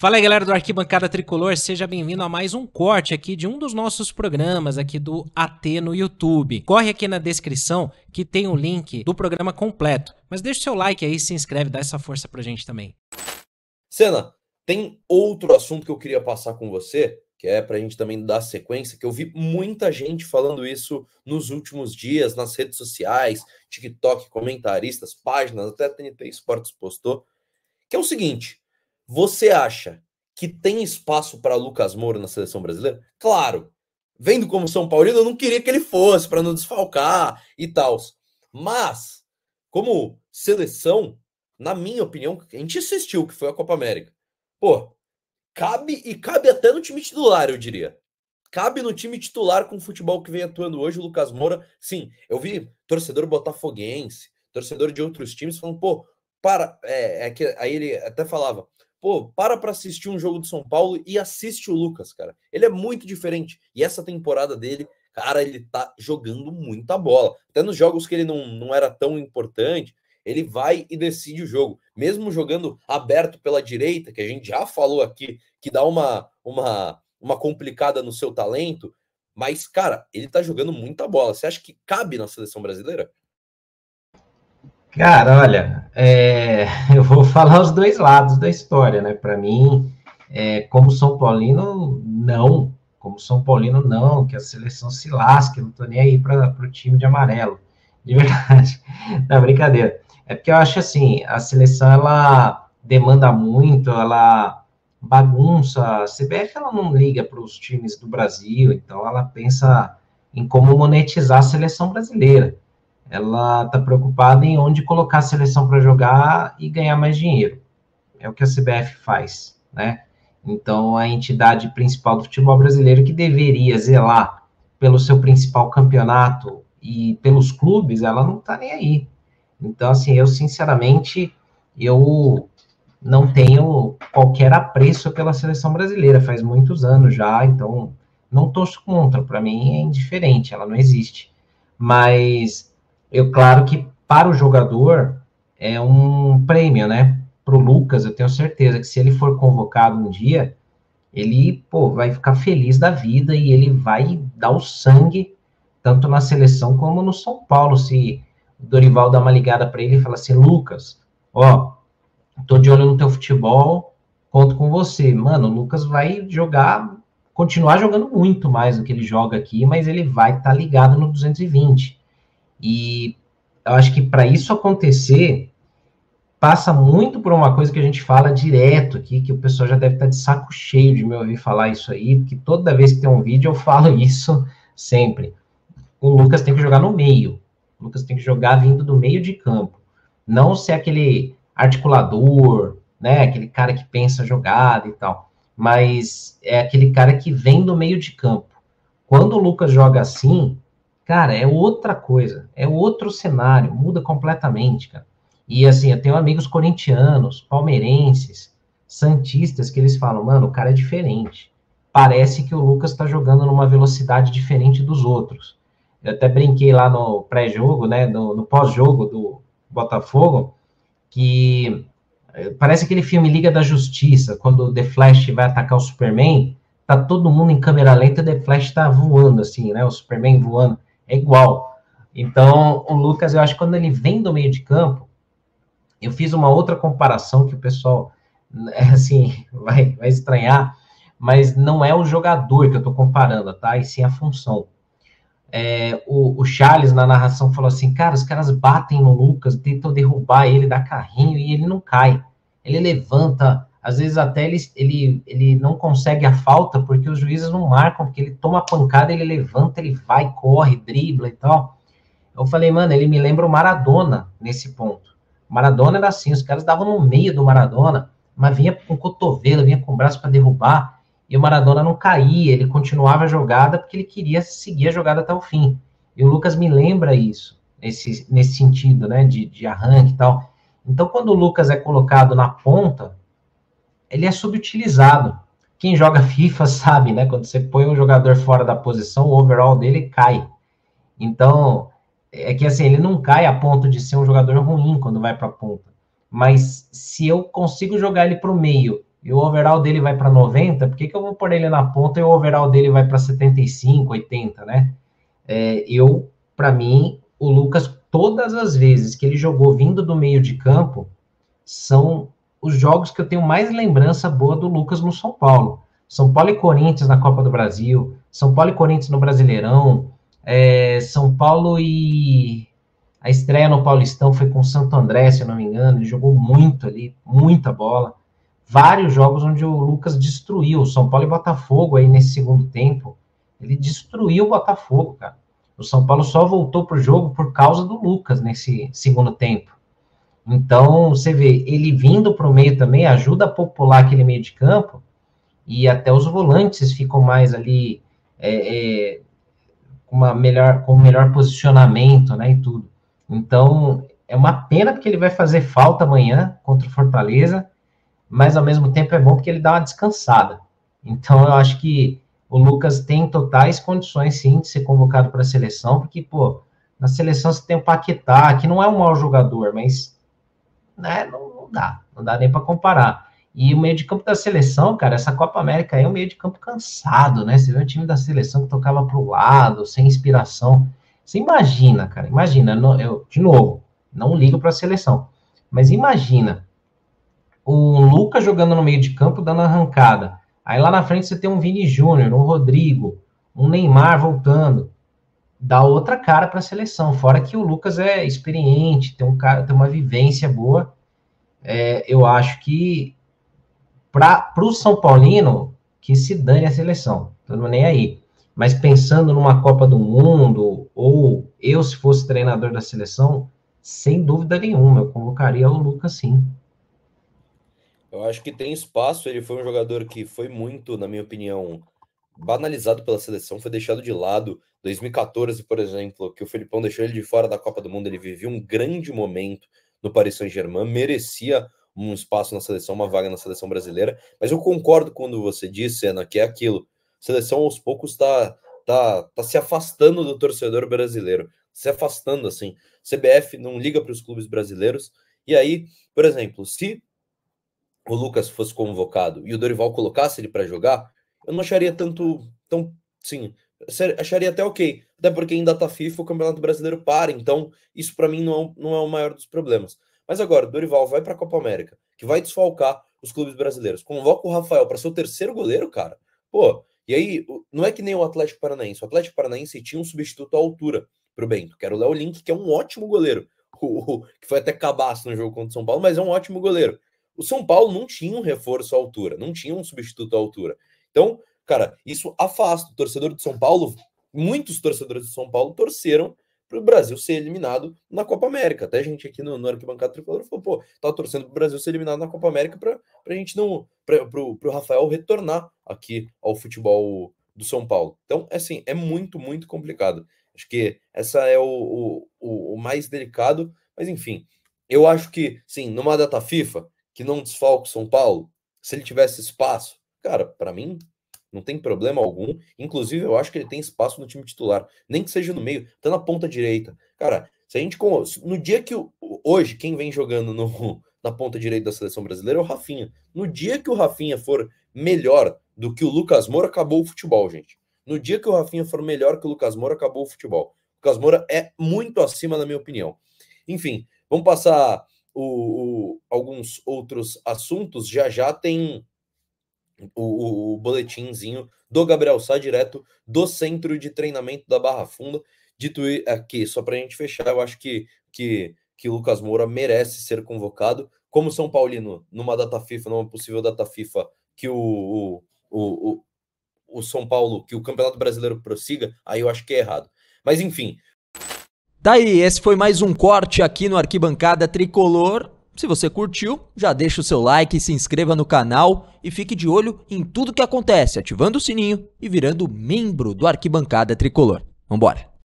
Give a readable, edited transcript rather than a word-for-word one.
Fala aí, galera do Arquibancada Tricolor, seja bem-vindo a mais um corte aqui de um dos nossos programas aqui do AT no YouTube. Corre aqui na descrição que tem o link do programa completo, mas deixa o seu like aí, se inscreve, dá essa força pra gente também. Senna, tem outro assunto que eu queria passar com você, que é pra gente também dar sequência, que eu vi muita gente falando isso nos últimos dias, nas redes sociais, TikTok, comentaristas, páginas, até a TNT Esportes postou, que é o seguinte: você acha que tem espaço para Lucas Moura na seleção brasileira? Claro, vendo como São Paulino, eu não queria que ele fosse, para não desfalcar e tal. Mas, como seleção, na minha opinião, a gente assistiu, que foi a Copa América. Pô, cabe até no time titular, eu diria. Cabe no time titular com o futebol que vem atuando hoje o Lucas Moura. Sim, eu vi torcedor botafoguense, torcedor de outros times falando, pô, que aí ele até falava, pô, para assistir um jogo do São Paulo e assiste o Lucas, cara. Ele é muito diferente. E essa temporada dele, cara, ele tá jogando muita bola. Até nos jogos que ele não era tão importante, ele vai e decide o jogo. Mesmo jogando aberto pela direita, que a gente já falou aqui, que dá uma complicada no seu talento, mas, cara, ele tá jogando muita bola. Você acha que cabe na seleção brasileira? Cara, olha, eu vou falar os dois lados da história, né? Para mim, como São Paulino, não. Como São Paulino, não. Que a seleção se lasque, não tô nem aí para o time de amarelo. De verdade. Não, brincadeira. É porque eu acho assim, a seleção, ela demanda muito, ela bagunça. A CBF, ela não liga para os times do Brasil, então ela pensa em como monetizar a seleção brasileira. Ela está preocupada em onde colocar a seleção para jogar e ganhar mais dinheiro. É o que a CBF faz, né? Então, a entidade principal do futebol brasileiro que deveria zelar pelo seu principal campeonato e pelos clubes, ela não está nem aí. Então, assim, eu, sinceramente, eu não tenho qualquer apreço pela seleção brasileira, faz muitos anos já, então não torço contra, para mim é indiferente, ela não existe. Mas claro que para o jogador é um prêmio, né? Para o Lucas, eu tenho certeza que se ele for convocado um dia, ele, pô, vai ficar feliz da vida e ele vai dar o sangue, tanto na seleção como no São Paulo. Se o Dorival dá uma ligada para ele e fala assim, Lucas, ó, tô de olho no teu futebol, conto com você. Mano, o Lucas vai continuar jogando muito mais do que ele joga aqui, mas ele vai estar ligado no 220. E eu acho que para isso acontecer, passa muito por uma coisa que a gente fala direto aqui, que o pessoal já deve estar de saco cheio de me ouvir falar isso aí, porque toda vez que tem um vídeo eu falo isso sempre. O Lucas tem que jogar no meio. O Lucas tem que jogar vindo do meio de campo. Não ser aquele articulador, né? Aquele cara que pensa jogada e tal. Mas é aquele cara que vem do meio de campo. Quando o Lucas joga assim, cara, é outra coisa, é outro cenário, muda completamente, cara. E assim, eu tenho amigos corintianos, palmeirenses, santistas, que eles falam, mano, o cara é diferente. Parece que o Lucas tá jogando numa velocidade diferente dos outros. Eu até brinquei lá no pré-jogo, né, no pós-jogo do Botafogo, que parece aquele filme Liga da Justiça, quando o The Flash vai atacar o Superman, tá todo mundo em câmera lenta e o The Flash tá voando, assim, né, o Superman voando. É igual. Então, o Lucas, eu acho que quando ele vem do meio de campo, eu fiz uma outra comparação que o pessoal, assim, vai estranhar, mas não é o jogador que eu tô comparando, tá? E sim a função. O Charles, na narração, falou assim, cara, os caras batem no Lucas, tentam derrubar ele, dar carrinho, e ele não cai. Ele levanta, às vezes até ele não consegue a falta, porque os juízes não marcam, porque ele toma a pancada, ele levanta, ele vai, corre, dribla e tal. Eu falei, mano, ele me lembra o Maradona nesse ponto. O Maradona era assim, os caras davam no meio do Maradona, mas vinha com o cotovelo, vinha com o braço para derrubar, e o Maradona não caía, ele continuava a jogada porque ele queria seguir a jogada até o fim. E o Lucas me lembra isso, nesse sentido, né, de arranque e tal. Então, quando o Lucas é colocado na ponta, ele é subutilizado. Quem joga FIFA sabe, né, quando você põe um jogador fora da posição, o overall dele cai. Então, é que assim, ele não cai a ponto de ser um jogador ruim quando vai para a ponta. Mas se eu consigo jogar ele para o meio e o overall dele vai para 90, por que eu vou pôr ele na ponta e o overall dele vai para 75, 80, né? Para mim, o Lucas, todas as vezes que ele jogou vindo do meio de campo, são os jogos que eu tenho mais lembrança boa do Lucas no São Paulo. São Paulo e Corinthians na Copa do Brasil, São Paulo e Corinthians no Brasileirão, São Paulo e... A estreia no Paulistão foi com o Santo André, se eu não me engano, ele jogou muito ali, muita bola. Vários jogos onde o Lucas destruiu, São Paulo e Botafogo aí nesse segundo tempo, ele destruiu o Botafogo, cara. O São Paulo só voltou pro jogo por causa do Lucas nesse segundo tempo. Então, você vê, ele vindo pro meio também ajuda a popular aquele meio de campo, e até os volantes ficam mais ali com um melhor posicionamento, né, e tudo. Então, é uma pena porque ele vai fazer falta amanhã contra o Fortaleza, mas ao mesmo tempo é bom porque ele dá uma descansada. Então, eu acho que o Lucas tem totais condições, sim, de ser convocado para a seleção, porque, pô, na seleção você tem o Paquetá, que não é um mau jogador, mas né, não dá nem para comparar. E o meio de campo da seleção, cara, essa Copa América aí é um meio de campo cansado, né? Você vê o time da seleção que tocava pro lado, sem inspiração. Você imagina, cara, de novo, não ligo para a seleção, mas imagina o Lucas jogando no meio de campo, dando arrancada. Aí lá na frente você tem um Vini Júnior, um Rodrigo, um Neymar voltando. Dá outra cara para a seleção. Fora que o Lucas é experiente, tem uma vivência boa. Eu acho que para o São Paulino, que se dane a seleção. Tô nem aí. Mas pensando numa Copa do Mundo, ou eu, se fosse treinador da seleção, sem dúvida nenhuma, eu convocaria o Lucas, sim. Eu acho que tem espaço. Ele foi um jogador que foi muito, na minha opinião, banalizado pela seleção, foi deixado de lado. 2014, por exemplo, que o Felipão deixou ele de fora da Copa do Mundo, ele vivia um grande momento no Paris Saint-Germain, merecia um espaço na seleção, uma vaga na seleção brasileira, mas eu concordo quando você disse, Ana, que é aquilo, a seleção aos poucos tá se afastando do torcedor brasileiro, se afastando assim, CBF não liga para os clubes brasileiros, e aí, por exemplo, se o Lucas fosse convocado e o Dorival colocasse ele para jogar, eu não acharia tão, sim, acharia até ok, até porque em data FIFA o Campeonato Brasileiro para, então isso para mim não é o maior dos problemas. Mas agora, o Dorival vai para a Copa América, que vai desfalcar os clubes brasileiros, convoca o Rafael para ser o terceiro goleiro, cara, pô, e aí, não é que nem o Atlético Paranaense tinha um substituto à altura pro Bento, que era o Léo Link, que é um ótimo goleiro, que foi até cabaço no jogo contra o São Paulo, mas é um ótimo goleiro. O São Paulo não tinha um reforço à altura, não tinha um substituto à altura. Então, cara, isso afasta o torcedor de São Paulo. Muitos torcedores de São Paulo torceram para o Brasil ser eliminado na Copa América. Até a gente aqui no Arquibancada Tricolor falou, pô, tá torcendo para o Brasil ser eliminado na Copa América para a gente não, para o Rafael retornar aqui ao futebol do São Paulo. Então, assim, é muito, muito complicado. Acho que essa é o mais delicado, mas enfim, eu acho que, sim, numa data FIFA, que não desfalca o São Paulo, se ele tivesse espaço, cara, para mim, não tem problema algum. Inclusive, eu acho que ele tem espaço no time titular, nem que seja no meio, tá na ponta direita. Cara, se a gente. No dia que. Hoje, quem vem jogando na ponta direita da seleção brasileira é o Rafinha. No dia que o Rafinha for melhor do que o Lucas Moura, acabou o futebol, gente. No dia que o Rafinha for melhor que o Lucas Moura, acabou o futebol. O Lucas Moura é muito acima, na minha opinião. Enfim, vamos passar alguns outros assuntos. Já tem o boletinzinho do Gabriel Sá, direto do centro de treinamento da Barra Funda. Dito aqui, só para a gente fechar, eu acho que o Lucas Moura merece ser convocado. Como São Paulino, numa data FIFA, numa possível data FIFA, que o São Paulo, que o Campeonato Brasileiro prossiga, aí eu acho que é errado. Mas enfim. Daí, esse foi mais um corte aqui no Arquibancada Tricolor. Se você curtiu, já deixa o seu like, se inscreva no canal e fique de olho em tudo que acontece, ativando o sininho e virando membro do Arquibancada Tricolor. Vambora!